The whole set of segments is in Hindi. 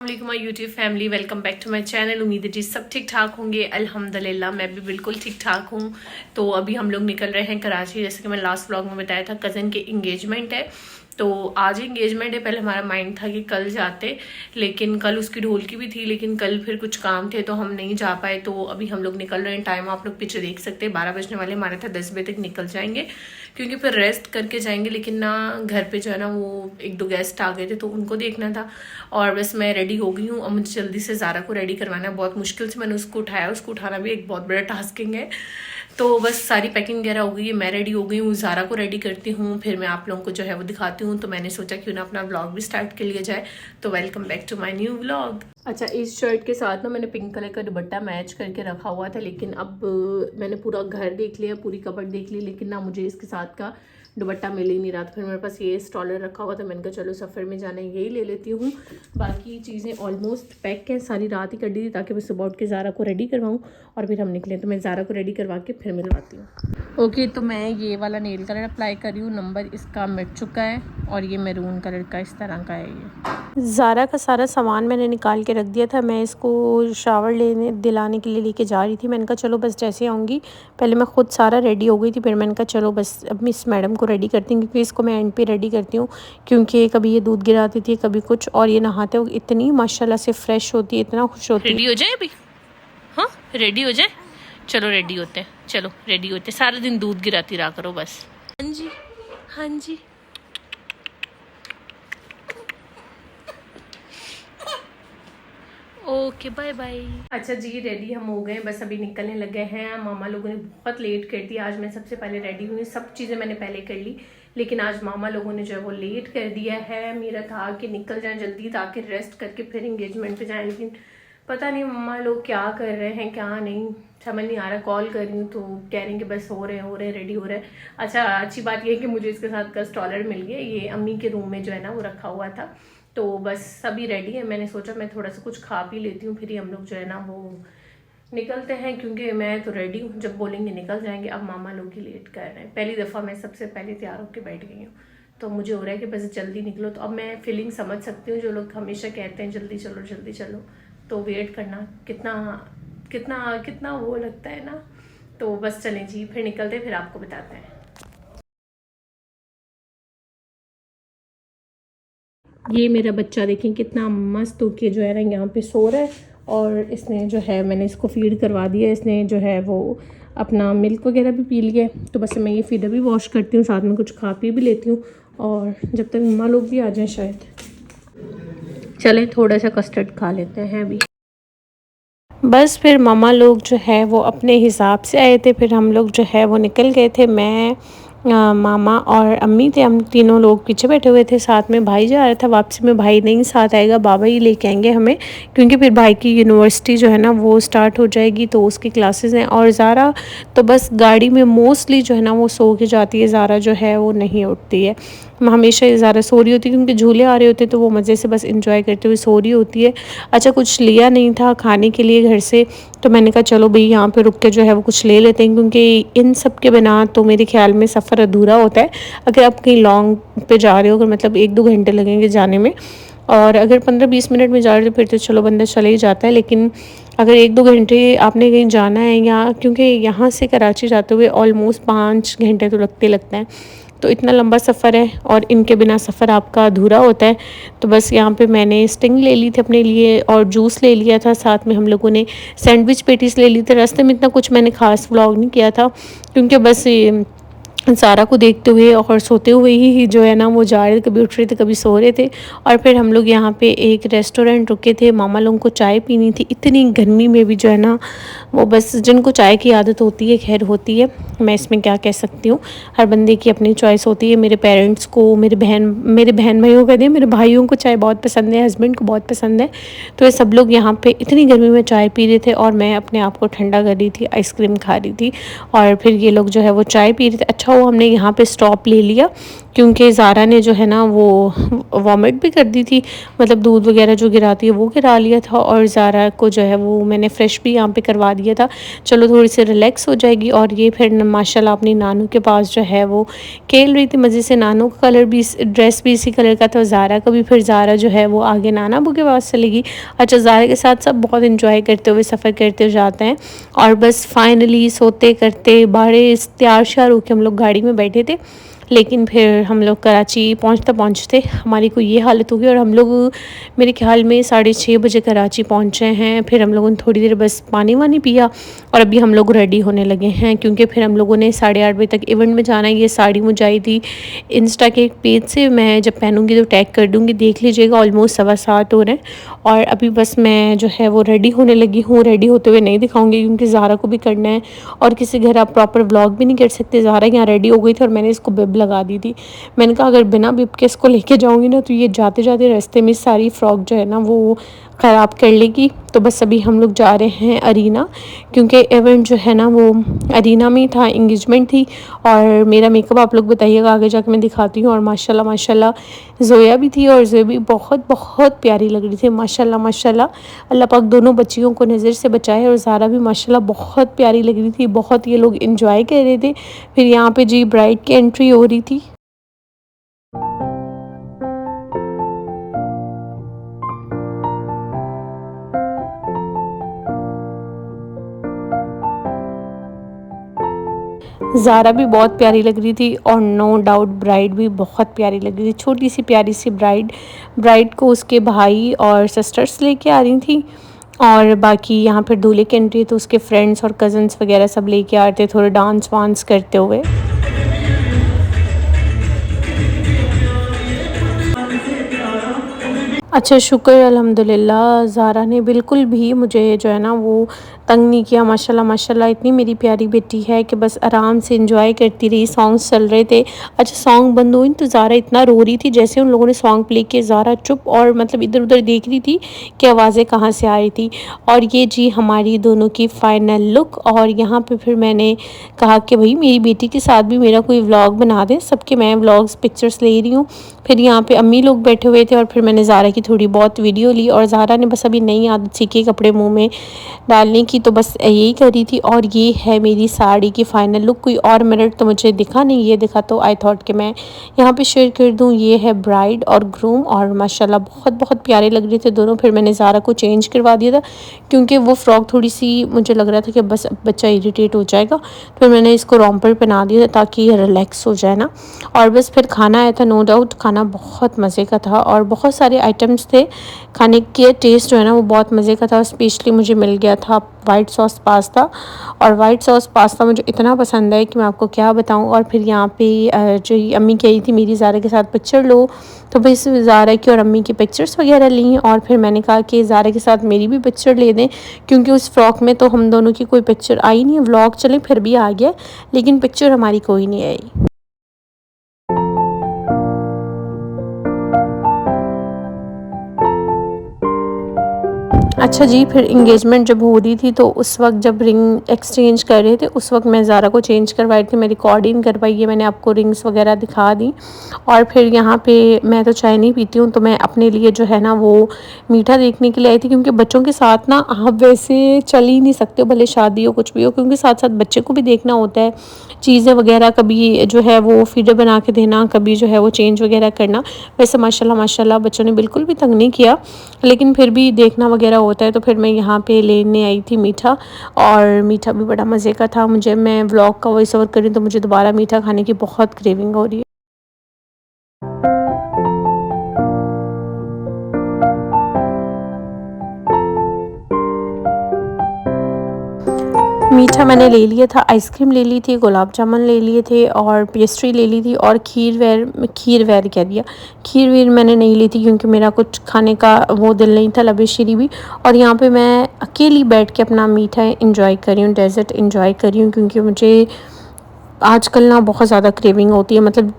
My YouTube family, welcome back to my channel. उम्मीद है जी सब ठीक ठाक होंगे। अल्हम्दुलिल्लाह मैं भी बिल्कुल ठीक ठाक हूँ। तो अभी हम लोग निकल रहे हैं कराची। जैसे कि मैं लास्ट व्लॉग में बताया था, कज़न के इंगेजमेंट है। तो आज इंगेजमेंट है। पहले हमारा माइंड था कि कल जाते, लेकिन कल उसकी ढोल की भी थी, लेकिन कल फिर कुछ काम थे तो हम नहीं जा पाए। तो अभी हम लोग निकल रहे हैं। टाइम आप लोग पीछे देख सकते हैं, 12 बजने वाले। हमारे था 10 बजे तक निकल जाएंगे, क्योंकि फिर रेस्ट करके जाएंगे। लेकिन ना घर पे जो है ना वो 1-2 गेस्ट आ गए थे तो उनको देखना था। और बस मैं रेडी हो गई हूँ। अब मुझे जल्दी से ज़ारा को रेडी करवाना है। बहुत मुश्किल से मैंने उसको उठाया। उसको उठाना भी एक बहुत बड़ा टास्किंग है। तो बस सारी पैकिंग वगैरह हो गई है, मैं रेडी हो गई हूँ। ज़ारा को रेडी करती हूँ, फिर मैं आप लोगों को जो है वो दिखाती हूँ। तो मैंने सोचा क्यों ना अपना व्लॉग भी स्टार्ट कर लिया जाए। तो welcome back to my new vlog. अच्छा, इस शर्ट के साथ ना मैंने पिंक कलर का दुपट्टा मैच करके रखा हुआ था, लेकिन अब मैंने पूरा घर देख लिया, पूरी कबर्ड देख ली, लेकिन ना मुझे इसके साथ का दुपट्टा मिल ही नहीं रहा था। फिर मेरे पास ये स्टॉलर रखा हुआ था। मैंने कहा चलो सफ़र में जाना है, यही ले लेती हूँ। बाकी चीज़ें ऑलमोस्ट पैक हैं, सारी रात ही कर दी थी ताकि मैं सुबह उठ के ज़ारा को रेडी करवाऊँ और फिर हम निकलें। तो मैं ज़ारा को रेडी करवा के फिर मिलवाती हूँ। ओके, तो मैं ये वाला नेल कलर अप्लाई कर रही हूँ। नंबर इसका मिट चुका है और ये मैरून कलर का इस तरह का है। ये ज़ारा का सारा सामान मैंने निकाल के रख दिया था। मैं इसको शावर लेने दिलाने के लिए लेके जा रही थी। मैंने कहा चलो बस जैसे आऊँगी, पहले मैं खुद सारा रेडी हो गई थी, फिर मैंने कहा चलो बस अब मिस मैडम को रेडी करती हूँ, क्योंकि इसको मैं एंड पे रेडी करती हूँ। क्योंकि कभी ये दूध गिराती थी, कभी कुछ, और ये नहाते हुए इतनी माशाल्लाह से फ्रेश होती है, इतना खुश होती है। रेडी हो जाए अभी? हाँ, रेडी हो जाए। चलो रेडी होते हैं, चलो रेडी होते हैं। सारा दिन दूध गिराती रहा करो बस। हाँ जी, हाँ जी। Okay, bye bye. अच्छा जी, रेडी हम हो गए, बस अभी निकलने लगे हैं। मामा लोगों ने बहुत लेट कर दिया। आज मैं सबसे पहले रेडी हुई। सब चीज़ें मैंने पहले कर ली, लेकिन आज मामा लोगों ने जो है वो लेट कर दिया है। मेरा था कि निकल जाए जल्दी ताकि रेस्ट करके फिर इंगेजमेंट पे जाएं, लेकिन पता नहीं मामा लोग क्या कर रहे हैं क्या नहीं, समझ नहीं आ रहा। कॉल कर रही हूँ तो कह रहे हैं कि बस हो रहे हैं रेडी हो रहे हैं। अच्छा, अच्छी बात यह है कि मुझे इसके साथ का स्टॉलर मिल गया। ये अम्मी के रूम में जो है ना वो रखा हुआ था। तो बस सभी रेडी है। मैंने सोचा मैं थोड़ा सा कुछ खा पी लेती हूँ, फिर ही हम लोग जो है ना वो निकलते हैं, क्योंकि मैं तो रेडी हूँ। जब बोलेंगे निकल जाएंगे। अब मामा लोग ही लेट कर रहे हैं। पहली दफ़ा मैं सबसे पहले तैयार होकर बैठ गई हूँ, तो मुझे हो रहा है कि बस जल्दी निकलो। तो अब मैं फीलिंग समझ सकती हूँ, जो लोग हमेशा कहते हैं जल्दी चलो जल्दी चलो, तो वेट करना कितना कितना कितना वो लगता है ना। तो बस चलें जी, फिर निकलते, फिर आपको बताते हैं। ये मेरा बच्चा देखें कितना मस्त होके जो है ना यहाँ पे सो रहा है। और इसने जो है, मैंने इसको फीड करवा दिया। इसने जो है वो अपना मिल्क वगैरह भी पी लिया। तो बस मैं ये फीडर भी वॉश करती हूँ, साथ में कुछ खा पी भी लेती हूँ, और जब तक मम्मा लोग भी आ जाएं शायद। चलें थोड़ा सा कस्टर्ड खा लेते हैं अभी। बस फिर मामा लोग जो है वो अपने हिसाब से आए थे, फिर हम लोग जो है वो निकल गए थे। मैं मामा और अम्मी थे, हम तीनों लोग पीछे बैठे हुए थे। साथ में भाई जा रहा था। वापसी में भाई नहीं साथ आएगा, बाबा ही लेके आएंगे हमें, क्योंकि फिर भाई की यूनिवर्सिटी जो है ना वो स्टार्ट हो जाएगी, तो उसकी क्लासेस हैं। और ज़ारा तो बस गाड़ी में मोस्टली जो है ना वो सो के जाती है। ज़ारा जो है वो नहीं उठती है, हमेशा ज़ारा सो रही होती है, क्योंकि झूले आ रहे होते तो वो मज़े से बस इंजॉय करते हुए सो रही होती है। अच्छा, कुछ लिया नहीं था खाने के लिए घर से, तो मैंने कहा चलो भाई यहाँ पे रुक के जो है वो कुछ ले लेते हैं, क्योंकि इन सब के बिना तो मेरे ख्याल में सफ़र अधूरा होता है। अगर आप कहीं लॉन्ग पे जा रहे हो, अगर मतलब 1-2 घंटे लगेंगे जाने में, और अगर 15-20 मिनट में जा रहे हो तो फिर तो चलो बंदा चले ही जाता है। लेकिन अगर 1-2 घंटे आपने कहीं जाना है, या क्योंकि यहाँ से कराची जाते हुए ऑलमोस्ट 5 घंटे तो लगते हैं, तो इतना लंबा सफ़र है और इनके बिना सफ़र आपका अधूरा होता है। तो बस यहाँ पे मैंने स्टिंग ले ली थी अपने लिए, और जूस ले लिया था। साथ में हम लोगों ने सैंडविच पेटीज ले ली थी। रास्ते में इतना कुछ मैंने ख़ास व्लॉग नहीं किया था, क्योंकि बस सारा को देखते हुए और सोते हुए ही जो है ना वो जा रहे थे, कभी उठ रहे थे कभी सो रहे थे। और फिर हम लोग यहाँ पे एक रेस्टोरेंट रुके थे। मामा लोगों को चाय पीनी थी, इतनी गर्मी में भी जो है ना वो, बस जिनको चाय की आदत होती है खैर होती है, मैं इसमें क्या कह सकती हूँ, हर बंदे की अपनी चॉइस होती है। मेरे पेरेंट्स को, मेरे बहन भाइयों को मेरे भाइयों को चाय बहुत पसंद है, हस्बैंड को बहुत पसंद है। तो ये सब लोग यहाँ पे इतनी गर्मी में चाय पी रहे थे, और मैं अपने आप को ठंडा कर रही थी, आइसक्रीम खा रही थी, और फिर ये लोग जो है वो चाय पी रहे थे। अच्छा, वो हमने यहाँ पे स्टॉप ले लिया, क्योंकि ज़ारा ने जो है ना वो वॉमिट भी कर दी थी, मतलब दूध वगैरह जो गिराती है वो गिरा लिया था। और ज़ारा को जो है वो मैंने फ़्रेश भी यहाँ पे करवा दिया था, चलो थोड़ी सी रिलैक्स हो जाएगी। और ये फिर माशाल्लाह अपनी नानू के पास जो है वो खेल रही थी मज़े से। नानू का कलर भी, ड्रेस भी इसी कलर का था, ज़ारा का भी। फिर ज़ारा जो है वो आगे नाना अबू के पास चली गई। अच्छा, ज़ारा के साथ सब बहुत इंजॉय करते हुए सफ़र करते जाते हैं। और बस फाइनली सोते करते बड़े तैयार श्यार होकर हम लोग गाड़ी में बैठे थे। लेकिन फिर हम लोग कराची पहुँचते पहुँचते हमारी को ये हालत हो गई। और हम लोग मेरे ख्याल में 6:30 बजे कराची पहुँचे हैं। फिर हम लोगों ने थोड़ी देर बस पानी वानी पिया और अभी हम लोग रेडी होने लगे हैं, क्योंकि फिर हम लोगों ने 8:30 बजे तक इवेंट में जाना है। ये साड़ी मुझे आई थी इंस्टा के एक पेज से, मैं जब पहनूंगी तो टैग कर दूँगी, देख लीजिएगा। ऑलमोस्ट 7:15 हो रहे हैं और अभी बस मैं जो है वो रेडी होने लगी हूँ। रेडी होते हुए नहीं दिखाऊंगी क्योंकि ज़ारा को भी करना है और किसी घर आप प्रॉपर व्लॉग भी नहीं कर सकते। ज़ारा यहाँ रेडी हो गई थी और मैंने इसको बिब लगा दी थी। मैंने कहा अगर बिना बिब के इसको लेके जाऊँगी ना तो ये जाते जाते रास्ते में सारी फ्रॉक जो है ना वो ख़राब कर लेगी। तो बस अभी हम लोग जा रहे हैं अरीना, क्योंकि इवेंट जो है ना वो अरीना में था, इंगेजमेंट थी। और मेरा मेकअप आप लोग बताइएगा, आगे जाके मैं दिखाती हूँ। और माशाल्लाह माशाल्लाह ज़ोया भी थी और ज़ोया भी बहुत बहुत प्यारी लग रही थी। माशाल्लाह माशाल्लाह, अल्लाह पाक दोनों बच्चियों को नज़र से बचाए। और ज़ारा भी माशाल्लाह बहुत प्यारी लग रही थी, बहुत ये लोग इंजॉय कर रहे थे। फिर यहाँ पे जी ब्राइड की एंट्री हो रही थी। ज़ारा भी बहुत प्यारी लग रही थी और नो डाउट ब्राइड भी बहुत प्यारी लग रही थी। छोटी सी प्यारी सी ब्राइड, ब्राइड को उसके भाई और सिस्टर्स लेके आ रही थी। और बाकी यहाँ फिर दूल्हे की एंट्री तो उसके फ्रेंड्स और कज़न्स वगैरह सब लेके आ रहे थे, थोड़े डांस वांस करते हुए। अच्छा, शुक्र अल्हम्दुलिल्लाह, ज़ारा ने बिल्कुल भी मुझे जो है ना वो तंग नहीं किया। माशाल्लाह माशाल्लाह, इतनी मेरी प्यारी बेटी है कि बस आराम से एंजॉय करती रही। सॉन्ग्स चल रहे थे। अच्छा, सॉन्ग बंद हुई तो ज़ारा इतना रो रही थी, जैसे उन लोगों ने सॉन्ग प्ले किए ज़ारा चुप और मतलब इधर उधर देख रही थी कि आवाज़ें कहाँ से आ रही थी। और ये जी हमारी दोनों की फ़ाइनल लुक। और यहाँ पे फिर मैंने कहा कि भाई मेरी बेटी के साथ भी मेरा कोई व्लॉग बना दें, सबके मैं व्लॉग्स पिक्चर्स ले रही हूँ। फिर यहाँ पे अम्मी लोग बैठे हुए थे और फिर मैंने ज़ारा की थोड़ी बहुत वीडियो ली। और ज़ारा ने बस अभी नई आदत सीखी कपड़े मुंह में डालने की, तो बस यही करी थी। और ये है मेरी साड़ी की फ़ाइनल लुक। कोई और मिनट तो मुझे दिखा नहीं, ये दिखा तो आई थॉट कि मैं यहाँ पे शेयर कर दूँ। ये है ब्राइड और ग्रूम और माशाल्लाह बहुत बहुत प्यारे लग रहे थे दोनों। फिर मैंने ज़ारा को चेंज करवा दिया था क्योंकि वो फ़्रॉक थोड़ी सी मुझे लग रहा था कि बस अब बच्चा इरिटेट हो जाएगा। फिर मैंने इसको रोम्पर पहना दिया था ताकि ये रिलैक्स हो जाए ना। और बस फिर खाना आया था, नो डाउट खाना बहुत मज़े का था और बहुत सारे आइटम्स थे। खाने के टेस्ट जो है ना वो बहुत मज़े का था। स्पेशली मुझे मिल गया था वाइट सॉस पास्ता। और वाइट सॉस पास्ता मुझे इतना पसंद है कि मैं आपको क्या बताऊं। और फिर यहाँ पे जो ये अम्मी कही थी मेरी ज़ारा के साथ पिक्चर लो, तो बस ज़ारा की और अम्मी की पिक्चर्स वगैरह ली। और फिर मैंने कहा कि ज़ारा के साथ मेरी भी पिक्चर ले दें, क्योंकि उस फ्रॉक में तो हम दोनों की कोई पिक्चर आई नहीं है। व्लॉग चले फिर भी आ गया, लेकिन पिक्चर हमारी कोई नहीं आई। अच्छा जी, फिर इंगेजमेंट जब हो रही थी तो उस वक्त जब रिंग एक्सचेंज कर रहे थे उस वक्त मैं ज़ारा को चेंज करवाई थी। मैं रिकॉर्डिंग करवाई है, मैंने आपको रिंग्स वगैरह दिखा दी। और फिर यहाँ पे मैं तो चाय नहीं पीती हूँ, तो मैं अपने लिए जो है ना वो मीठा देखने के लिए आई थी, क्योंकि बच्चों के साथ ना आप वैसे चल ही नहीं सकते हो, भले शादी हो कुछ भी हो, क्योंकि साथ साथ बच्चे को भी देखना होता है चीज़ें वगैरह, कभी जो है वो फीडर बना के देना, कभी जो है वो चेंज वगैरह करना। वैसे माशाल्लाह माशाल्लाह बच्चों ने बिल्कुल भी तंग नहीं किया, लेकिन फिर भी देखना वगैरह होता है। तो फिर मैं यहाँ पे लेने आई थी मीठा, और मीठा भी बड़ा मज़े का था। मुझे, मैं व्लॉग का वॉइस ओवर कर रही हूँ तो मुझे दोबारा मीठा खाने की बहुत क्रेविंग हो रही है। मीठा मैंने ले लिया था, आइसक्रीम ले ली थी, गुलाब जामुन ले लिए थे और पेस्ट्री ले ली थी। और खीर वेर कह दिया, खीर वीर मैंने नहीं ली थी क्योंकि मेरा कुछ खाने का वो दिल नहीं था, लबे शीरी भी। और यहाँ पे मैं अकेली बैठ के अपना मीठा इंजॉय कर रही हूँ, डेज़र्ट इंजॉय कर रही हूँ, क्योंकि मुझे आजकल ना बहुत ज़्यादा क्रेविंग होती है। मतलब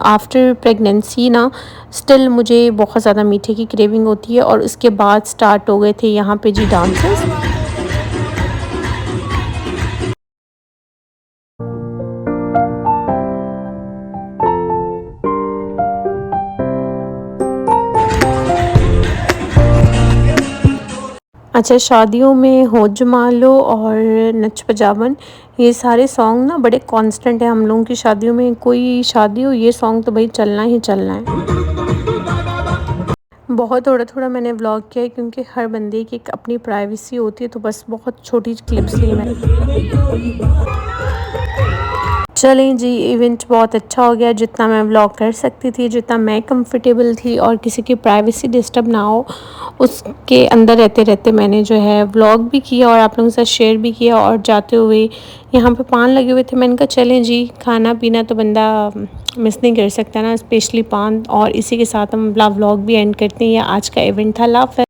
आफ्टर प्रेगनेंसी ना स्टिल मुझे बहुत ज़्यादा मीठे की क्रेविंग होती है। और उसके बाद स्टार्ट हो गए थे यहाँ पे जी डांसेस। अच्छा, शादियों में होठ जमा लो और नच पजावन, ये सारे सॉन्ग ना बड़े कांस्टेंट है हम लोगों की शादियों में। कोई शादी हो ये सॉन्ग तो भाई चलना ही चलना है। बहुत थोड़ा-थोड़ा मैंने व्लॉग किया है क्योंकि हर बंदे की एक अपनी प्राइवेसी होती है, तो बस बहुत छोटी क्लिप्स ली मैंने। चलें जी, इवेंट बहुत अच्छा हो गया, जितना मैं व्लॉग कर सकती थी, जितना मैं कंफर्टेबल थी और किसी की प्राइवेसी डिस्टर्ब ना हो, उसके अंदर रहते-रहते मैंने जो है व्लॉग भी किया और आप लोगों के साथ शेयर भी किया। और जाते हुए यहाँ पे पान लगे हुए थे, मैंने कहा चलें जी, खाना-पीना तो बंदा मिस नहीं कर सकता ना, स्पेशली पान। और इसी के साथ हम अपना व्लॉग भी एंड करते हैं। ये आज का इवेंट था। अल्लाह हाफ़िज़।